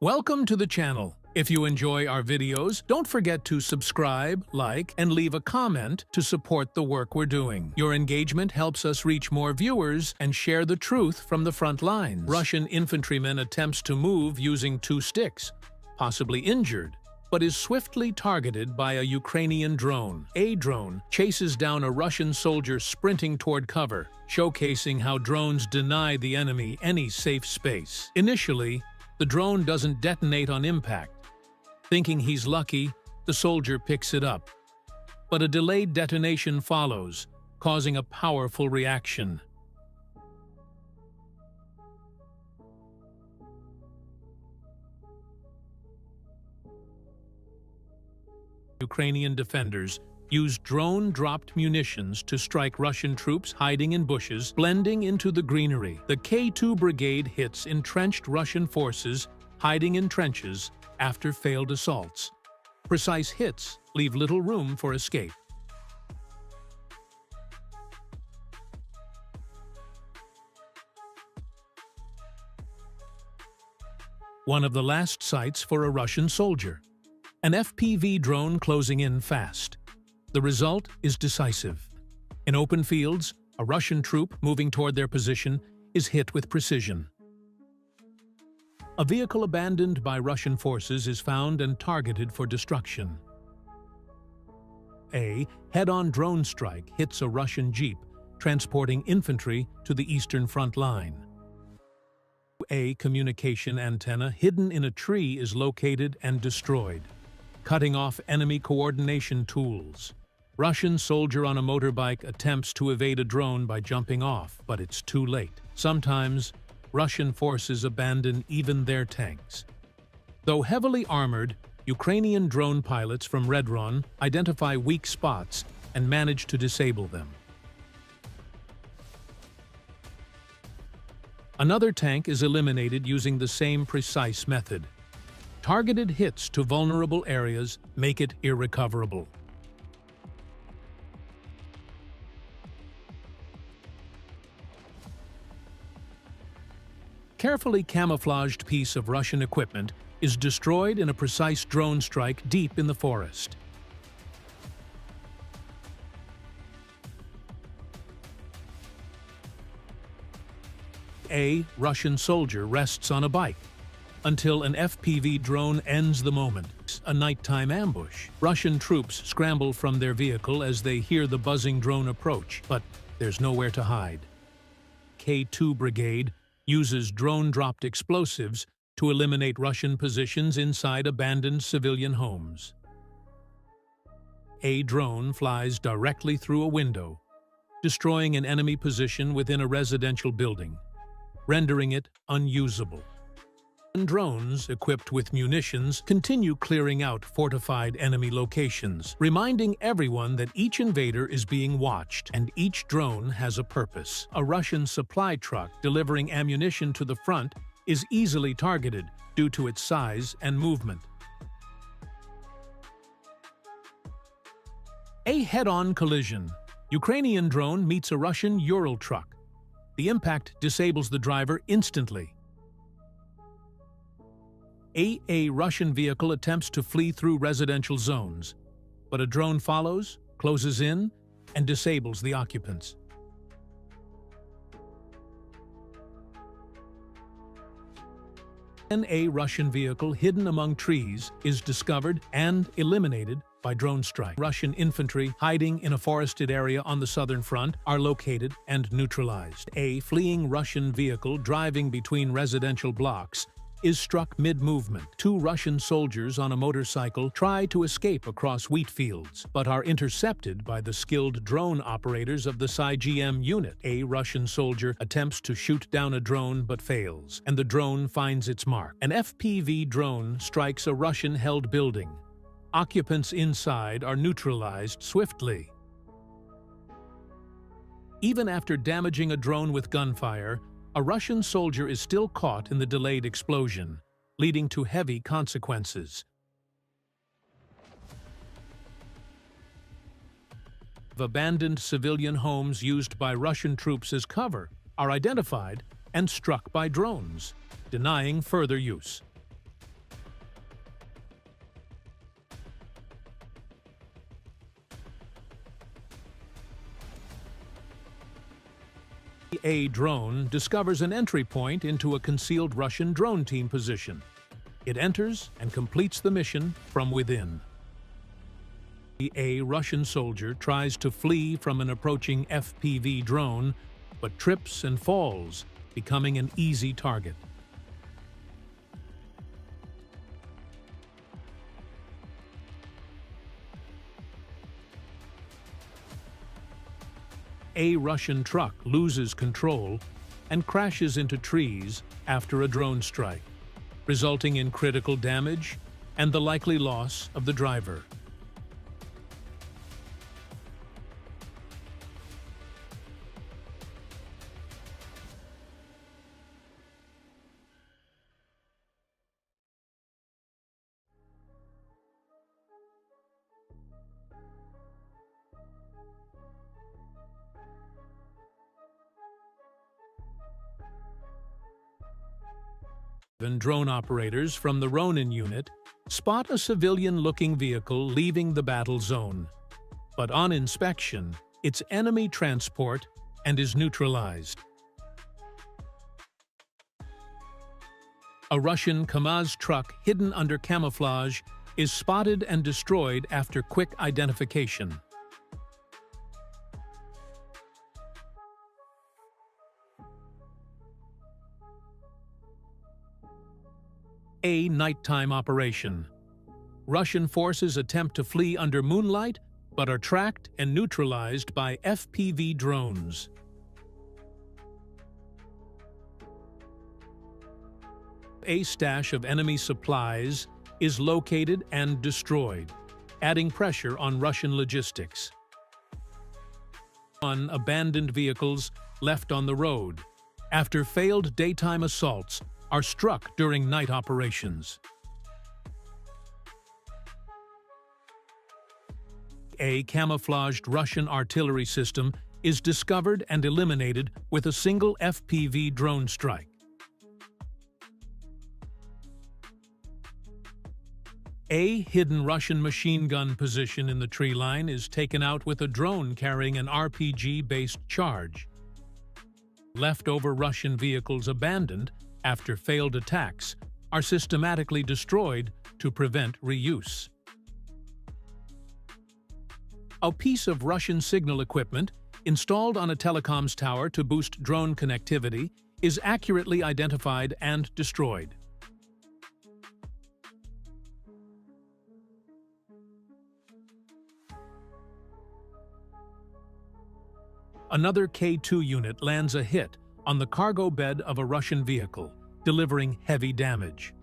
Welcome to the channel. If you enjoy our videos, don't forget to subscribe, like, and leave a comment to support the work we're doing. Your engagement helps us reach more viewers and share the truth from the front lines. Russian infantryman attempts to move using 2 sticks, possibly injured, but is swiftly targeted by a Ukrainian drone. A drone chases down a Russian soldier sprinting toward cover, showcasing how drones deny the enemy any safe space. Initially, the drone doesn't detonate on impact. Thinking he's lucky, the soldier picks it up. But a delayed detonation follows, causing a powerful reaction. Ukrainian defenders used drone-dropped munitions to strike Russian troops hiding in bushes, blending into the greenery. The K2 brigade hits entrenched Russian forces hiding in trenches after failed assaults. Precise hits leave little room for escape. One of the last sights for a Russian soldier. An FPV drone closing in fast. The result is decisive. In open fields, a Russian troop moving toward their position is hit with precision. A vehicle abandoned by Russian forces is found and targeted for destruction. A head-on drone strike hits a Russian jeep, transporting infantry to the eastern front line. A communication antenna hidden in a tree is located and destroyed, cutting off enemy coordination tools. Russian soldier on a motorbike attempts to evade a drone by jumping off, but it's too late. Sometimes, Russian forces abandon even their tanks. Though heavily armored, Ukrainian drone pilots from Redron identify weak spots and manage to disable them. Another tank is eliminated using the same precise method. Targeted hits to vulnerable areas make it irrecoverable. Carefully camouflaged piece of Russian equipment is destroyed in a precise drone strike deep in the forest. A Russian soldier rests on a bike until an FPV drone ends the moment. A nighttime ambush. Russian troops scramble from their vehicle as they hear the buzzing drone approach, but there's nowhere to hide. K2 brigade uses drone-dropped explosives to eliminate Russian positions inside abandoned civilian homes. A drone flies directly through a window, destroying an enemy position within a residential building, rendering it unusable. Drones equipped with munitions continue clearing out fortified enemy locations, reminding everyone that each invader is being watched and each drone has a purpose. A Russian supply truck delivering ammunition to the front is easily targeted due to its size and movement. A head-on collision. Ukrainian drone meets a Russian Ural truck. The impact disables the driver instantly. A Russian vehicle attempts to flee through residential zones, but a drone follows, closes in, and disables the occupants. A Russian vehicle hidden among trees is discovered and eliminated by drone strike. Russian infantry hiding in a forested area on the southern front are located and neutralized. A fleeing Russian vehicle driving between residential blocks is struck mid-movement. 2 Russian soldiers on a motorcycle try to escape across wheat fields, but are intercepted by the skilled drone operators of the SIGM unit. A Russian soldier attempts to shoot down a drone but fails, and the drone finds its mark. An FPV drone strikes a Russian-held building. Occupants inside are neutralized swiftly. Even after damaging a drone with gunfire, a Russian soldier is still caught in the delayed explosion, leading to heavy consequences. Abandoned civilian homes used by Russian troops as cover are identified and struck by drones, denying further use. A drone discovers an entry point into a concealed Russian drone team position. It enters and completes the mission from within. A Russian soldier tries to flee from an approaching FPV drone, but trips and falls, becoming an easy target. A Russian truck loses control and crashes into trees after a drone strike, resulting in critical damage and the likely loss of the driver. Drone operators from the Ronin unit spot a civilian-looking vehicle leaving the battle zone. But on inspection, it's enemy transport and is neutralized. A Russian KAMAZ truck hidden under camouflage is spotted and destroyed after quick identification. A nighttime operation. Russian forces attempt to flee under moonlight, but are tracked and neutralized by FPV drones. A stash of enemy supplies is located and destroyed, adding pressure on Russian logistics. Abandoned vehicles left on the road, after failed daytime assaults, are struck during night operations. A camouflaged Russian artillery system is discovered and eliminated with a single FPV drone strike. A hidden Russian machine gun position in the tree line is taken out with a drone carrying an RPG-based charge. Leftover Russian vehicles abandoned after failed attacks are systematically destroyed to prevent reuse. A piece of Russian signal equipment installed on a telecoms tower to boost drone connectivity is accurately identified and destroyed. Another K2 unit lands a hit on the cargo bed of a Russian vehicle, delivering heavy damage.